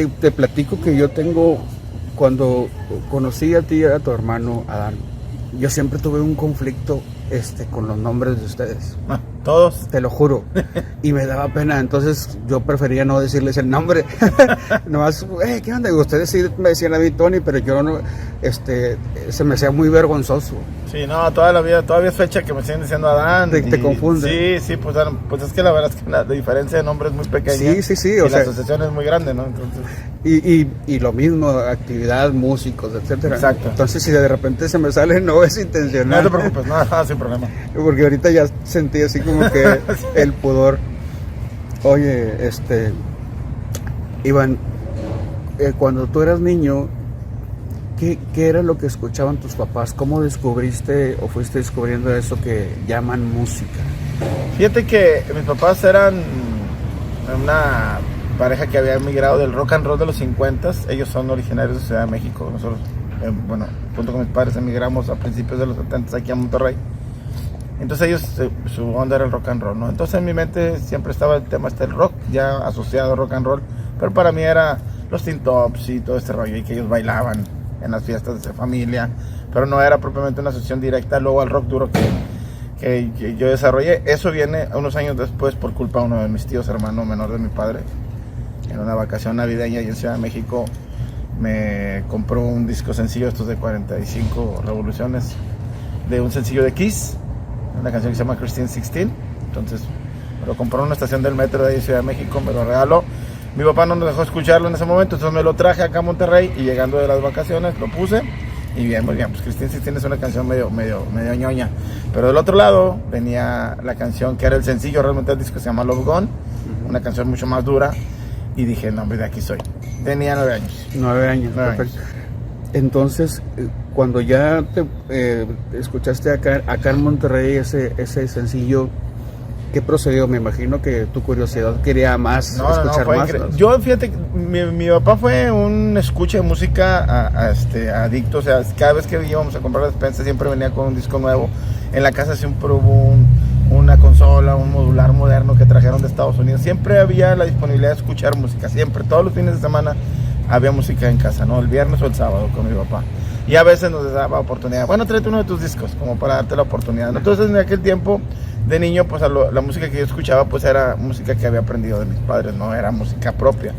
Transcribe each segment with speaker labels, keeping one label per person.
Speaker 1: te platico que yo tengo, cuando conocí a ti y a tu hermano Adán, yo siempre tuve un conflicto con los nombres de ustedes.
Speaker 2: Todos.
Speaker 1: Te lo juro. Y me daba pena, entonces yo prefería no decirles el nombre. Nomás, ¿qué onda? Ustedes sí me decían a mí Tony, pero yo no, se me hacía muy vergonzoso.
Speaker 2: Sí, no, toda la vida, todavía es fecha que me siguen diciendo Adán.
Speaker 1: Te confunde.
Speaker 2: Sí, pues es que la verdad es que la diferencia de nombre es muy pequeña.
Speaker 1: Sí,
Speaker 2: y la asociación es muy grande, ¿no? Entonces...
Speaker 1: Y lo mismo, actividad, músicos, etcétera.
Speaker 2: Exacto.
Speaker 1: Entonces, si de repente se me sale, no es intencional.
Speaker 2: No te preocupes, no, sin problema.
Speaker 1: Porque ahorita ya sentí así como que sí. El pudor. Oye, Iván, cuando tú eras niño, ¿qué era lo que escuchaban tus papás? ¿Cómo descubriste o fuiste descubriendo eso que llaman música?
Speaker 2: Fíjate que mis papás eran una pareja que había emigrado del rock and roll de los 50. Ellos son originarios de Ciudad de México. Nosotros, junto con mis padres emigramos a principios de los 70 aquí a Monterrey. Entonces ellos, su onda era el rock and roll, ¿no? Entonces en mi mente siempre estaba el tema del rock, ya asociado a rock and roll. Pero para mí era los Teen Tops y todo este rollo, y que ellos bailaban en las fiestas de familia. Pero no era propiamente una asociación directa luego al rock duro que yo desarrollé. Eso viene unos años después por culpa de uno de mis tíos, hermano menor de mi padre. En una vacación navideña y en Ciudad de México me compró un disco sencillo, estos de 45 revoluciones, de un sencillo de Kiss, una canción que se llama Christine 16. Entonces me lo compró en una estación del metro de ahí, Ciudad de México, me lo regaló. Mi papá no nos dejó escucharlo en ese momento, entonces me lo traje acá a Monterrey y llegando de las vacaciones lo puse. Y bien, muy bien, pues Christine 16 es una canción medio ñoña. Pero del otro lado venía la canción que era el sencillo realmente del disco, que se llama Love Gone, una canción mucho más dura. Y dije, no, hombre, de aquí soy. Tenía 9 años.
Speaker 1: 9 años, perfecto. Entonces, cuando ya te escuchaste acá en Monterrey ese sencillo, ¿qué procedió? Me imagino que tu curiosidad quería más, escuchar más. ¿No?
Speaker 2: Yo, fíjate, mi papá fue un escucha de música adicto. O sea, cada vez que íbamos a comprar la despensa siempre venía con un disco nuevo. En la casa siempre hubo una consola, un modular moderno que trajeron de Estados Unidos. Siempre había la disponibilidad de escuchar música, siempre, todos los fines de semana había música en casa, ¿no? El viernes o el sábado con mi papá. Y a veces nos daba oportunidad, bueno, tráete uno de tus discos, como para darte la oportunidad, ¿no? Entonces en aquel tiempo de niño, pues la música que yo escuchaba, pues era música que había aprendido de mis padres, no era música propia.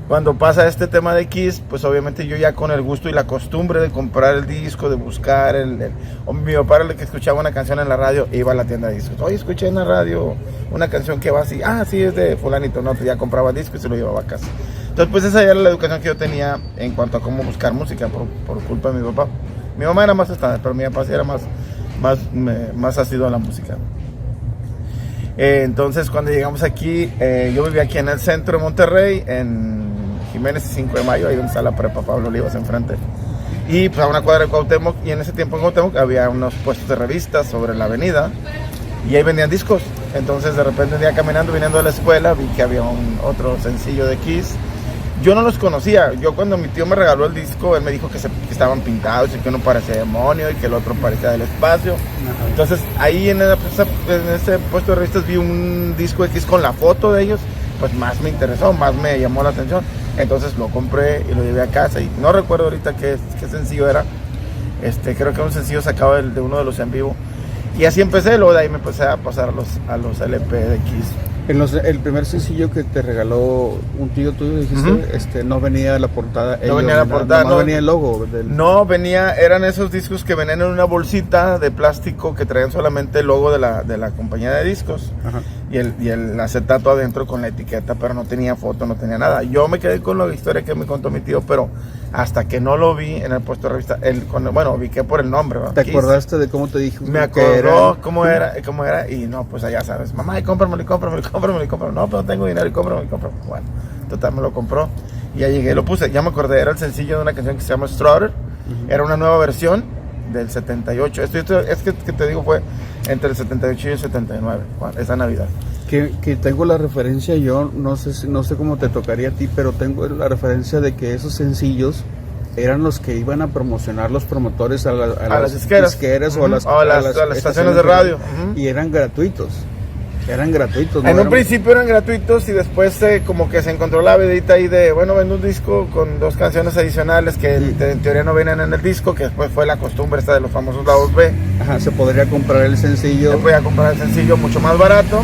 Speaker 2: Cuando pasa este tema de Kiss, pues obviamente yo ya con el gusto y la costumbre de comprar el disco, de buscar mi papá era el que escuchaba una canción en la radio, iba a la tienda de discos. Oye, escuché en la radio una canción que va así, sí, es de fulanito, no, pues ya compraba disco y se lo llevaba a casa. Entonces, pues esa era la educación que yo tenía en cuanto a cómo buscar música por culpa de mi papá. Mi mamá era más estándar, pero mi papá sí era más asiduo a la música. Entonces, cuando llegamos aquí, yo vivía aquí en el centro de Monterrey, en Jiménez y 5 de Mayo, ahí donde está la prepa Pablo Olivas enfrente. Y pues a una cuadra de Cuauhtémoc, y en ese tiempo en Cuauhtémoc había unos puestos de revistas sobre la avenida, y ahí vendían discos. Entonces de repente un día caminando, viniendo de la escuela, vi que había otro sencillo de Kiss. Yo no los conocía. Yo cuando mi tío me regaló el disco, él me dijo que estaban pintados y que uno parecía demonio y que el otro parecía del espacio. Ajá. Entonces ahí en ese puesto de revistas vi un disco de Kiss con la foto de ellos, pues más me interesó, más me llamó la atención. Entonces lo compré y lo llevé a casa y no recuerdo ahorita qué sencillo era. Creo que era un sencillo sacado de uno de los en vivo. Y así empecé, luego de ahí me empecé a pasar a los LP de Kiss.
Speaker 1: El primer sencillo que te regaló un tío tuyo, dijiste, no venía la portada.
Speaker 2: No venía la portada.
Speaker 1: No venía el logo.
Speaker 2: No, eran esos discos que venían en una bolsita de plástico que traían solamente el logo de la compañía de discos. Ajá. Y el acetato adentro con la etiqueta, pero no tenía foto, no tenía nada. Yo me quedé con la historia que me contó mi tío, pero hasta que no lo vi en el puesto de revista, ubiqué por el nombre, ¿verdad?
Speaker 1: ¿Te acordaste de cómo te dijo?
Speaker 2: Me acordó cómo era, y no, pues allá sabes, mamá, cómpramelo. No, pero no tengo dinero y cómpramelo. Bueno, total, me lo compró y ya llegué, lo puse, ya me acordé, era el sencillo de una canción que se llama Strutter, era una nueva versión del 78, es que te digo fue entre el 78 y el 79, esa Navidad.
Speaker 1: Que tengo la referencia, yo no sé cómo te tocaría a ti, pero tengo la referencia de que esos sencillos eran los que iban a promocionar los promotores a las disqueras
Speaker 2: o a las estaciones de radio.
Speaker 1: Y eran gratuitos. Eran gratuitos, ¿no?
Speaker 2: En un principio eran gratuitos y después como que se encontró la vedita ahí de, bueno, vendo un disco con 2 canciones adicionales que en teoría no vienen en el disco, que después fue la costumbre esta de los famosos lados B.
Speaker 1: Ajá, se podría comprar el sencillo.
Speaker 2: Se podía comprar el sencillo mucho más barato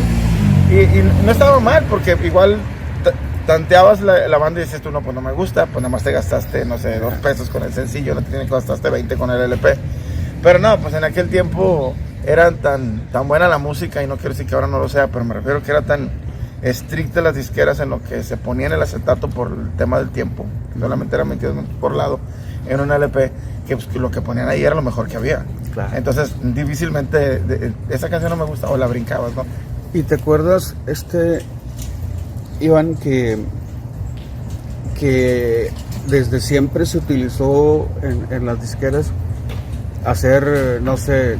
Speaker 2: y no estaba mal porque igual tanteabas la banda y dices tú, no, pues no me gusta, pues nada más te gastaste, no sé, 2 pesos con el sencillo, no te tiene que gastaste 20 con el LP. Pero no, pues en aquel tiempo eran tan buena la música, y no quiero decir que ahora no lo sea, pero me refiero que era tan estrictas las disqueras en lo que se ponía en el acetato por el tema del tiempo, solamente eran 22 minutos por lado en un LP, que pues, lo que ponían ahí era lo mejor que había.
Speaker 1: Claro.
Speaker 2: Entonces difícilmente esa canción no me gusta, o la brincabas, ¿no?
Speaker 1: ¿Y te acuerdas, Iván, que desde siempre se utilizó en las disqueras hacer, no sé,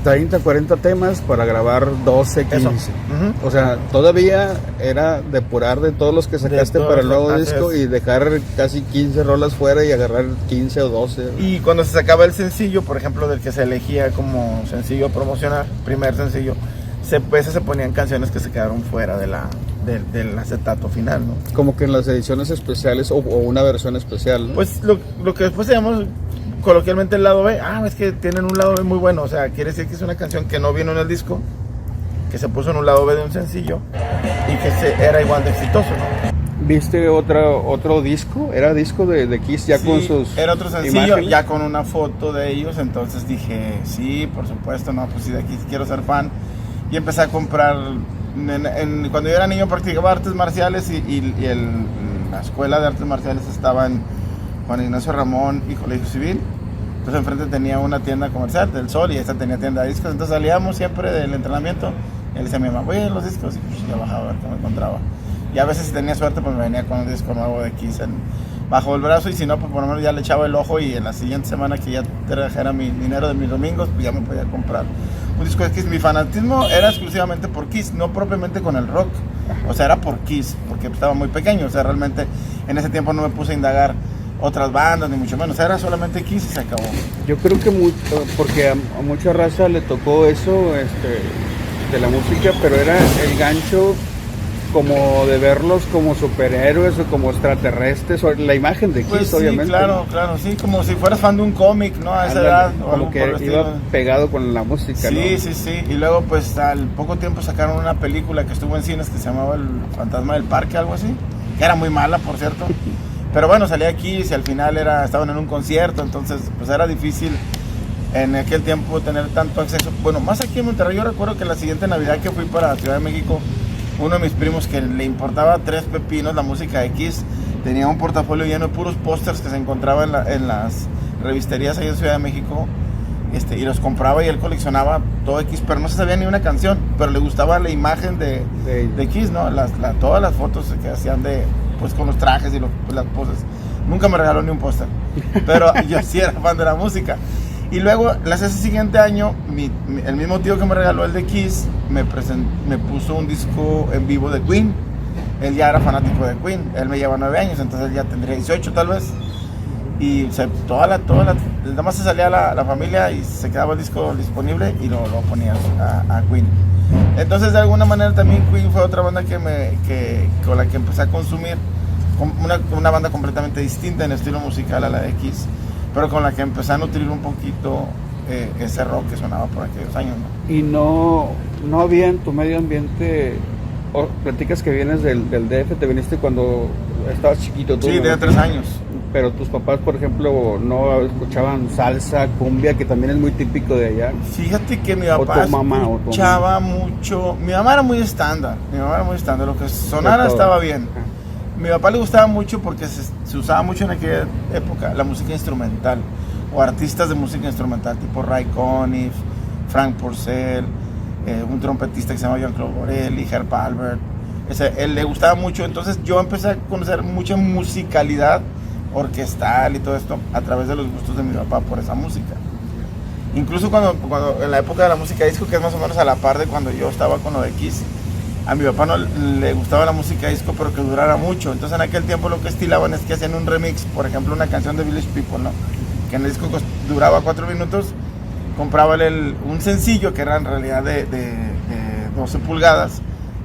Speaker 1: 30, 40 temas para grabar 12, 15?
Speaker 2: Uh-huh.
Speaker 1: O sea, todavía era depurar de todos los que sacaste para el nuevo disco y dejar casi 15 rolas fuera y agarrar 15 o 12.
Speaker 2: Y cuando se sacaba el sencillo, por ejemplo, del que se elegía como sencillo a promocionar, primer sencillo, veces se ponían canciones que se quedaron fuera del acetato final, ¿no?
Speaker 1: Como que en las ediciones especiales o una versión especial, ¿no?
Speaker 2: Pues lo que después se llama coloquialmente el lado B. Es que tienen un lado B muy bueno, o sea, quiere decir que es una canción que no vino en el disco, que se puso en un lado B de un sencillo y que era igual de exitoso, ¿no?
Speaker 1: ¿Viste otro disco? ¿Era disco de Kiss ya
Speaker 2: sí,
Speaker 1: con sus
Speaker 2: era otro sencillo,
Speaker 1: imágenes?
Speaker 2: ya con una foto de ellos, entonces dije, sí, por supuesto, no, pues sí, de Kiss quiero ser fan. Y empecé a comprar, cuando yo era niño practicaba artes marciales y la escuela de artes marciales estaba en Juan Ignacio Ramón y Colegio Civil. Entonces enfrente tenía una tienda comercial del Sol y esta tenía tienda de discos, entonces salíamos siempre del entrenamiento y le decía a mi mamá, voy a los discos, y pues yo bajaba a ver qué me encontraba. Y a veces si tenía suerte pues me venía con un disco nuevo de Kiss bajo el brazo, y si no pues por lo menos ya le echaba el ojo y en la siguiente semana que ya trajera mi dinero de mis domingos pues ya me podía comprar un disco de Kiss. Mi fanatismo era exclusivamente por Kiss, no propiamente con el rock, o sea, era por Kiss, porque estaba muy pequeño, o sea, realmente en ese tiempo no me puse a indagar otras bandas, ni mucho menos, era solamente Kiss y se acabó.
Speaker 1: Yo creo que porque a mucha raza le tocó eso de la música, pero era el gancho como de verlos como superhéroes o como extraterrestres, o la imagen de Kiss,
Speaker 2: pues sí,
Speaker 1: obviamente.
Speaker 2: Claro, sí, como si fueras fan de un cómic, ¿no? A esa edad.
Speaker 1: Como que iba pegado con la música,
Speaker 2: sí,
Speaker 1: ¿no?
Speaker 2: Sí, y luego pues al poco tiempo sacaron una película que estuvo en cines que se llamaba El Fantasma del Parque, algo así, que era muy mala, por cierto. Pero bueno, salía Kiss y al final estaban en un concierto, entonces pues era difícil en aquel tiempo tener tanto acceso. Bueno, más aquí en Monterrey, yo recuerdo que la siguiente Navidad que fui para Ciudad de México, uno de mis primos que le importaba 3 pepinos la música de Kiss, tenía un portafolio lleno de puros pósters que se encontraban en las revisterías ahí en Ciudad de México, y los compraba y él coleccionaba todo de Kiss, pero no se sabía ni una canción, pero le gustaba la imagen de Kiss, ¿no? Todas las fotos que hacían pues con los trajes y las poses. Nunca me regaló ni un póster, pero yo sí era fan de la música. Y luego, ese siguiente año, el mismo tío que me regaló el de Kiss me puso un disco en vivo de Queen. Él ya era fanático de Queen, él me lleva 9 años, entonces él ya tendría 18 tal vez. Y nada más se salía la familia y se quedaba el disco disponible y lo ponías a Queen. Entonces de alguna manera también Queen fue otra banda con la que empecé a consumir, una banda completamente distinta en estilo musical a la de Kiss, pero con la que empecé a nutrir un poquito ese rock que sonaba por aquellos años, ¿no?
Speaker 1: Y no había en tu medio ambiente, platicas que vienes del DF, te viniste cuando estabas chiquito tú.
Speaker 2: Sí, de 3 años.
Speaker 1: Pero tus papás, por ejemplo, no escuchaban salsa, cumbia, que también es muy típico de allá.
Speaker 2: Fíjate que mi papá escuchaba mucho. Mi mamá era muy estándar, lo que sonara estaba bien. Mi papá le gustaba mucho porque se usaba mucho en aquella época la música instrumental, o artistas de música instrumental tipo Ray Conniff, Frank Purcell, un trompetista que se llama Jean-Claude Borelli, Herb Alpert. Él le gustaba mucho, entonces yo empecé a conocer mucha musicalidad orquestal y todo esto a través de los gustos de mi papá por esa música. Incluso cuando en la época de la música disco, que es más o menos a la par de cuando yo estaba con lo de Kiss, a mi papá no le gustaba la música disco, pero que durara mucho. Entonces en aquel tiempo lo que estilaban es que hacían un remix, por ejemplo una canción de Village People, ¿no? Que en el disco duraba 4 minutos, compraba un sencillo que era en realidad de 12 pulgadas,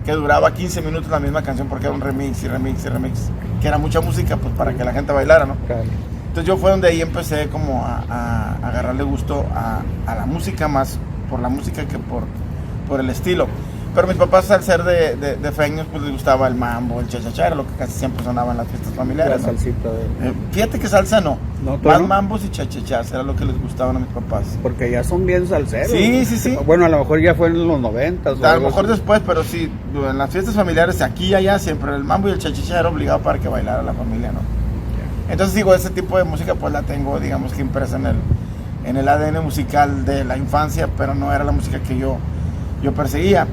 Speaker 2: que duraba 15 minutos la misma canción porque era un remix y remix y remix, que era mucha música pues para que la gente bailara, ¿no?
Speaker 1: Claro.
Speaker 2: Entonces yo fue donde ahí empecé como a agarrarle gusto a la música, más por la música que por el estilo. Pero mis papás, al ser de feños, pues les gustaba el mambo, el cha-cha-cha, era lo que casi siempre sonaba en las fiestas familiares,
Speaker 1: La
Speaker 2: ¿no?
Speaker 1: salsita de...
Speaker 2: Fíjate que salsa no,
Speaker 1: No, ¿tú
Speaker 2: más
Speaker 1: no?
Speaker 2: mambos y cha-cha-chas era lo que les gustaban a mis papás.
Speaker 1: Porque ya son bien salseros.
Speaker 2: Sí,
Speaker 1: ¿no?
Speaker 2: sí, sí.
Speaker 1: Bueno, a lo mejor ya fue en los 90.
Speaker 2: A lo mejor después, pero sí, en las fiestas familiares, aquí y allá, siempre el mambo y el cha-cha-cha era obligado para que bailara la familia, ¿no? Entonces digo, ese tipo de música pues la tengo, digamos que impresa en el ADN musical de la infancia, pero no era la música que yo perseguía.